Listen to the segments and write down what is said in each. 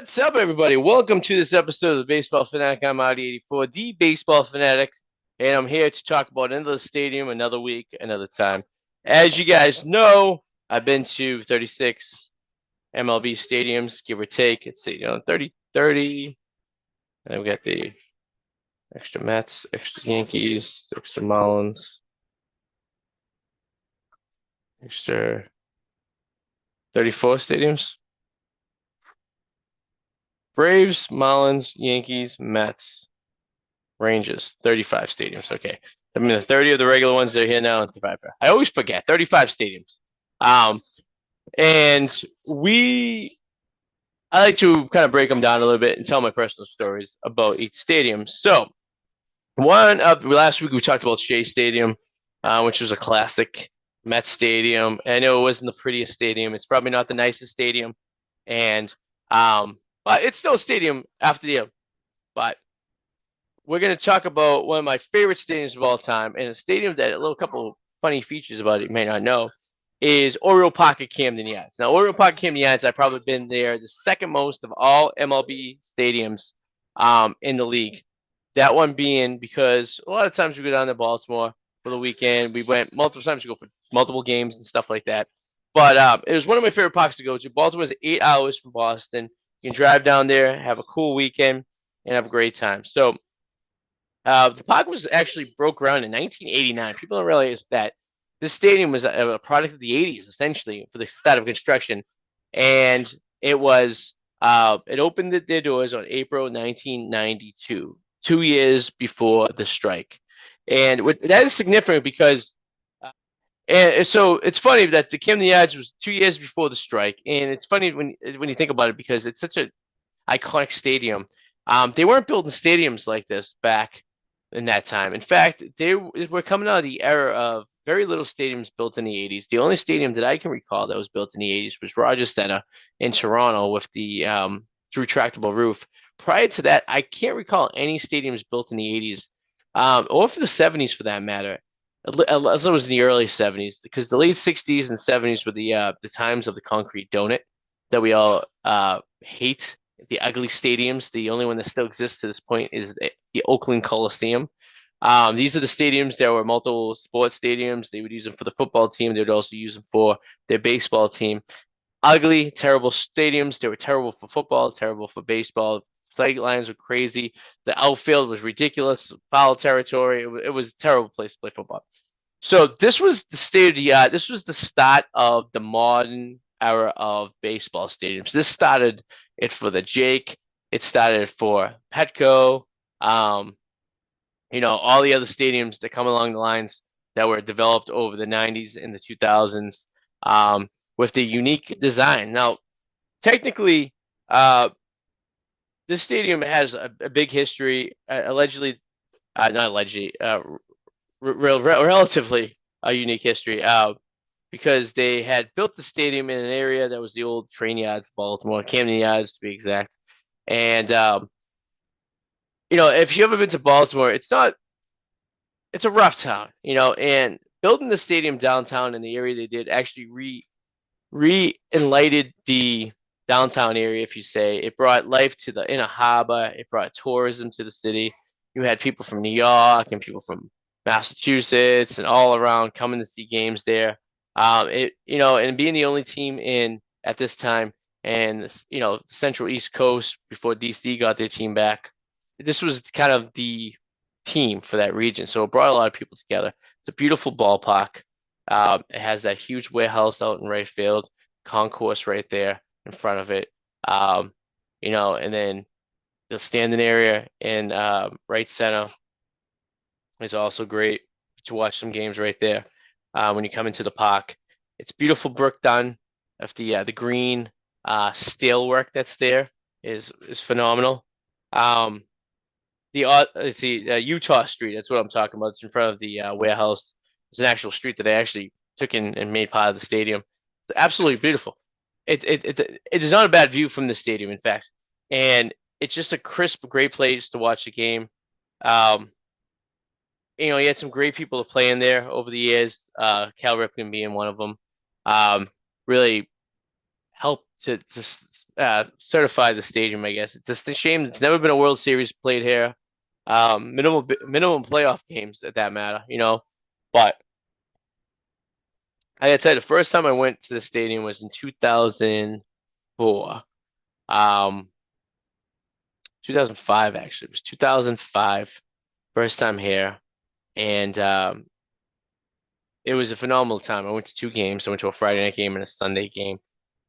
What's up, everybody? Welcome to this episode of the Baseball Fanatic. I'm Audi84, the Baseball Fanatic, and I'm here to talk about another stadium, another week, another time. As you guys know, I've been to 36 MLB stadiums, give or take. It's 30. And we got the extra Mets, extra Yankees, extra Marlins, extra 34 stadiums. Braves, Marlins, Yankees, Mets, Rangers, 35 stadiums. Okay. I mean, the 30 of the regular ones, they're here now. I always forget 35 stadiums. And I like to kind of break them down a little bit and tell my personal stories about each stadium. So, last week we talked about Shea Stadium, which was a classic Mets stadium. I know it wasn't the prettiest stadium. It's probably not the nicest stadium, but it's still a stadium after the. But we're going to talk about one of my favorite stadiums of all time, and a stadium that a little couple funny features about it you may not know is Oriole Park at Camden Yards. Now, Oriole Park at Camden Yards, I've probably been there the second most of all MLB stadiums in the league. That one being because a lot of times we go down to Baltimore for the weekend. We went multiple times to go for multiple games and stuff like that. But it was one of my favorite parks to go to. Baltimore is 8 hours from Boston. You can drive down there, have a cool weekend, and have a great time. So the park was actually broke ground in 1989. People don't realize that this stadium was a product of the 80s, essentially, for the start of construction. And it opened their doors on April 1992, 2 years before the strike. And that is significant because, and so it's funny that the Camden Yards was 2 years before the strike. And it's funny when you think about it because it's such an iconic stadium. They weren't building stadiums like this back in that time. In fact, they were coming out of the era of very little stadiums built in the 80s. The only stadium that I can recall that was built in the 80s was Rogers Centre in Toronto with the retractable roof. Prior to that, I can't recall any stadiums built in the 80s or for the 70s for that matter. Unless it was in the early 70s, because the late 60s and 70s were the times of the concrete donut that we all hate. The ugly stadiums. The only one that still exists to this point is the Oakland Coliseum. These are the stadiums that were multiple sports stadiums. They would use them for the football team. They would also use them for their baseball team. Ugly, terrible stadiums. They were terrible for football, terrible for baseball. Sight lines were crazy. The outfield was ridiculous, foul territory. It was a terrible place to play football. So this was the state of the art. This was the start of the modern era of baseball stadiums. This started it for the Jake. It started for Petco. All the other stadiums that come along the lines that were developed over the 90s and the 2000s with the unique design. Now, technically, this stadium has a big history, allegedly, not allegedly, relatively a unique history because they had built the stadium in an area that was the old train yards of Baltimore, Camden Yards to be exact. And if you ever been to Baltimore, it's a rough town, and building the stadium downtown in the area they did actually re-enlightened the downtown area, if you say. It brought life to the inner harbor. It brought tourism to the city. You had people from New York and people from Massachusetts and all around coming to see games there. And being the only team in at this time, and the Central East Coast before DC got their team back, this was kind of the team for that region. So it brought a lot of people together. It's a beautiful ballpark. It has that huge warehouse out in right field, concourse right there in front of it. And then the standing area in right center is also great to watch some games right there. When you come into the park, it's beautiful brick done. Of the green steel work that's there is phenomenal. Utah Street, that's what I'm talking about. It's in front of the warehouse. It's an actual street that I actually took in and made part of the stadium. It's absolutely beautiful. It is not a bad view from the stadium, in fact, and it's just a crisp, great place to watch the game. You had some great people to play in there over the years. Cal Ripken being one of them. Really helped to certify the stadium, I guess. It's just a shame it's never been a World Series played here. Minimum playoff games at that matter, you know. But like I said, the first time I went to the stadium was in 2004. Um, 2005 actually. It was 2005, first time here, and it was a phenomenal time. I went to two games. I went to a Friday night game and a Sunday game,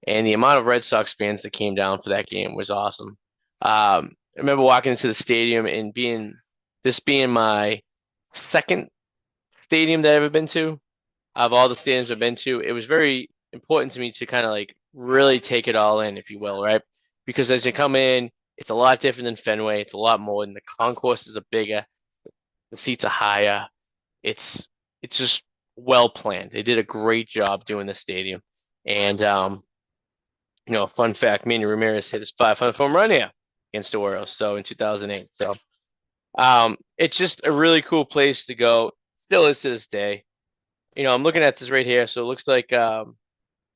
and the amount of Red Sox fans that came down for that game was awesome. I remember walking into the stadium and being my second stadium that I've ever been to. Of all the stadiums I've been to, it was very important to me to kind of like really take it all in, if you will, right? Because as you come in, it's a lot different than Fenway. It's a lot more, and the concourses are bigger, the seats are higher. It's it's just well planned. They did a great job doing the stadium, and fun fact: Manny Ramirez hit his 500th home run here against the Orioles, so in 2008. So, it's just a really cool place to go. Still is to this day. I'm looking at this right here. So it looks like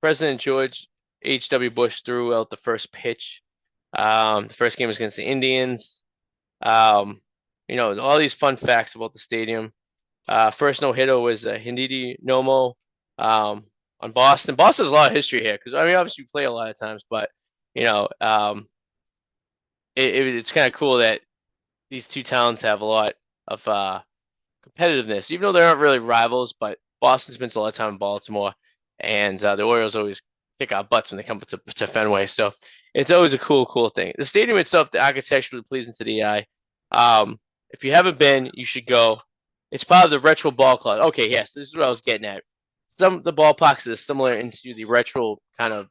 President George H.W. Bush threw out the first pitch. The first game was against the Indians. All these fun facts about the stadium. First no-hitter was Hideki Nomo on Boston. Boston has a lot of history here because, I mean, obviously you play a lot of times, but, you know, um, it's kind of cool that these two towns have a lot of competitiveness, even though they aren't really rivals. But Boston spends a lot of time in Baltimore, and the Orioles always kick our butts when they come to Fenway. So it's always a cool thing. The stadium itself, the architecturally pleasing to the eye. If you haven't been, you should go. It's part of the retro ball club. Okay, yes, this is what I was getting at. Some of the ballparks are similar into the retro kind of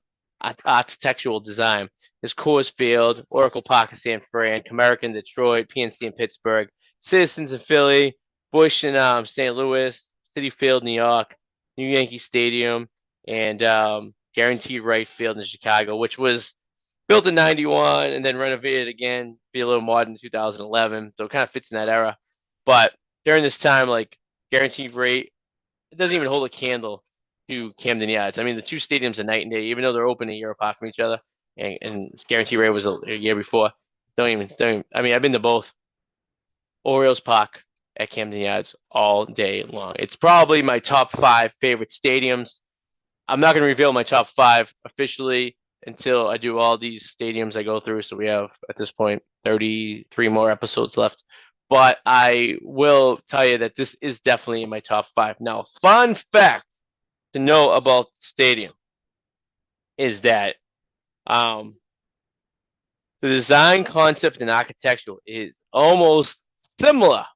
architectural design. There's Coors Field, Oracle Park in San Fran, Comerica in Detroit, PNC in Pittsburgh, Citizens in Philly, Bush in St. Louis, Citi Field, New York, New Yankee Stadium, and Guaranteed Right Field in Chicago, which was built in '91 and then renovated again, be a little modern in 2011. So it kind of fits in that era. But during this time, like Guaranteed Rate, it doesn't even hold a candle to Camden Yards. I mean, the two stadiums are night and day, even though they're open a year apart from each other. And Guaranteed Rate was a year before. Don't even. I mean, I've been to both. Orioles Park at Camden Yards all day long. It's probably my top 5 favorite stadiums. I'm not going to reveal my top 5 officially until I do all these stadiums I go through. So we have, at this point, 33 more episodes left. But I will tell you that this is definitely in my top 5. Now, fun fact to know about the stadium is that the design concept and architectural is almost similar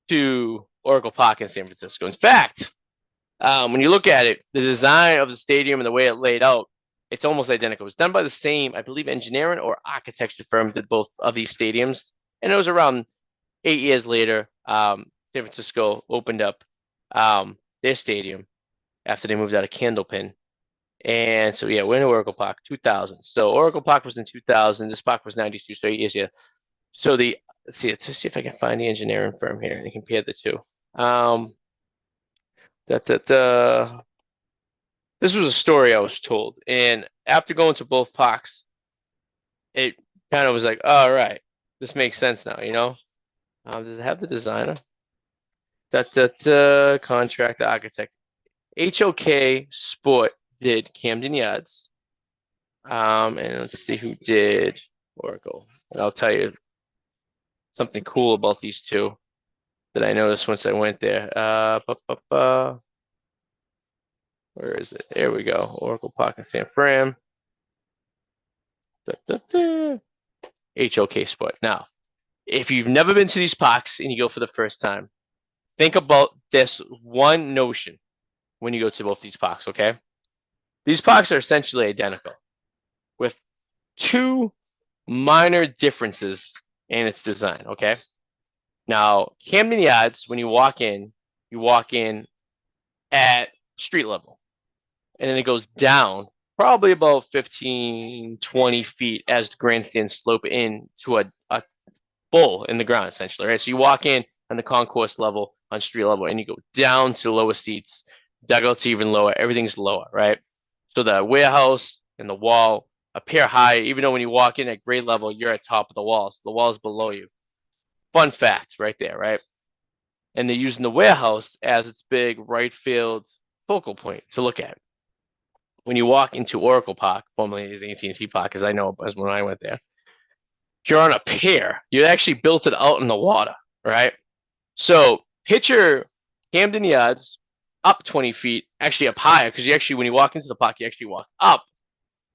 to Oracle Park in San Francisco. In fact, when you look at it, the design of the stadium and the way it laid out, it's almost identical. It was done by the same, I believe, engineering or architecture firm did both of these stadiums. And it was around 8 years later, San Francisco opened up their stadium after they moved out of Candlepin. And so, yeah, we're in Oracle Park, 2000. So Oracle Park was in 2000. This park was 92, so 8 years, yeah. So let's see if I can find the engineering firm here and compare the two. This was a story I was told, and after going to both parks, it kind of was like, all right, this makes sense now, you know. Does it have the designer? Contractor architect. HOK Sport did Camden Yards. And let's see who did Oracle. And I'll tell you something cool about these two that I noticed once I went there. Where is it? There we go. Oracle Park in San Fran. HOK Sport. Now, if you've never been to these parks and you go for the first time, think about this one notion when you go to both these parks, okay? These parks are essentially identical with 2 minor differences in its design, okay? Now, Camden Yards, when you walk in at street level. And then it goes down probably about 15, 20 feet as the grandstands slope in to a bowl in the ground, essentially, right? So you walk in on the concourse level, on street level, and you go down to the lower seats, dugouts even lower, everything's lower, right? So the warehouse and the wall a pair high, even though when you walk in at grade level, you're at top of the walls. The wall's below you. Fun fact right there, right? And they're using the warehouse as its big right field focal point to look at. When you walk into Oracle Park, formerly as AT&T Park, as I know as when I went there, you're on a pier. You actually built it out in the water, right? So picture Camden Yards up 20 feet, actually up higher, because you actually, when you walk into the park, you actually walk up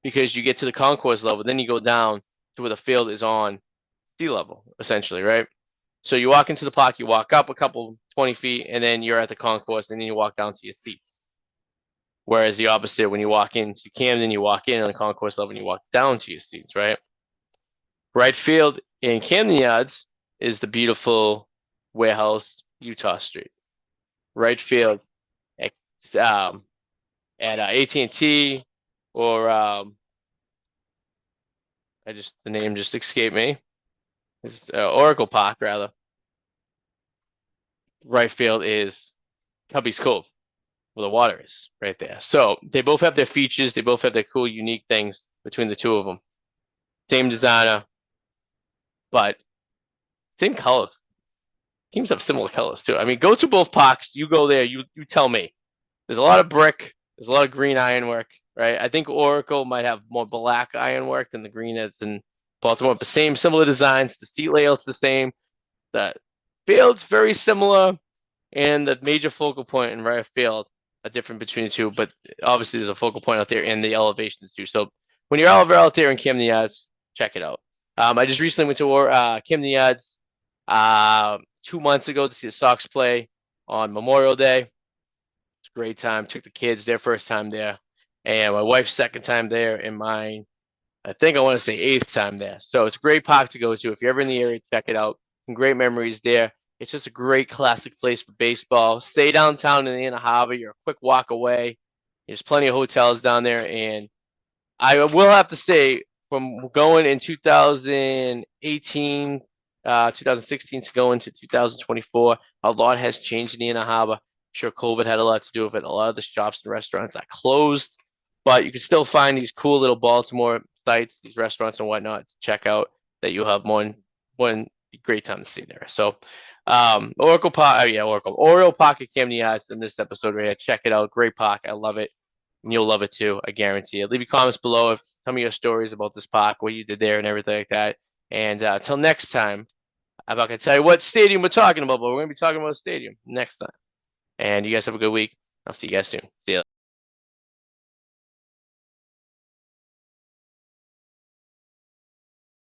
because you get to the concourse level, then you go down to where the field is on sea level, essentially, right? So you walk into the park, you walk up a couple 20 feet, and then you're at the concourse, and then you walk down to your seats. Whereas the opposite, when you walk into Camden, you walk in on the concourse level, and you walk down to your seats, right? Right field in Camden Yards is the beautiful warehouse, Utah Street. Right field at AT&T or the name just escaped me. It's Oracle Park, rather. Right field is Cubby's Cove, where the water is, right there. So they both have their features. They both have their cool, unique things between the two of them. Same designer, but same color. Teams have similar colors too. I mean, go to both parks. You go there. You tell me. There's a lot of brick. There's a lot of green ironwork, right? I think Oracle might have more black ironwork than the green that's in Baltimore, but similar designs. The seat layout's the same. The field's very similar, and the major focal point in right field are different between the two. But obviously, there's a focal point out there in the elevations too. So when you're out there in Camden Yards, check it out. I just recently went to Camden Yards 2 months ago to see the Sox play on Memorial Day. It's a great time. Took the kids, their first time there, and my wife's second time there, and mine, I think I want to say 8th time there. So it's a great park to go to. If you're ever in the area, check it out. Some great memories there. It's just a great classic place for baseball. Stay downtown in the Inner Harbor. You're a quick walk away. There's plenty of hotels down there, and I will have to say, from going in 2018, 2016 to go into 2024, a lot has changed in the Inner Harbor. I'm sure COVID had a lot to do with it. A lot of the shops and restaurants that closed, but you can still find these cool little Baltimore sites, these restaurants and whatnot to check out that you'll have one great time to see there. So Oracle Park, Oriole Park at Camden Yards in this episode right here. Check it out. Great park. I love it. And you'll love it too. I guarantee it. Leave your comments below. Tell me your stories about this park, what you did there and everything like that. And until next time, I'm not going to tell you what stadium we're talking about, but we're going to be talking about a stadium next time. And you guys have a good week. I'll see you guys soon. See ya.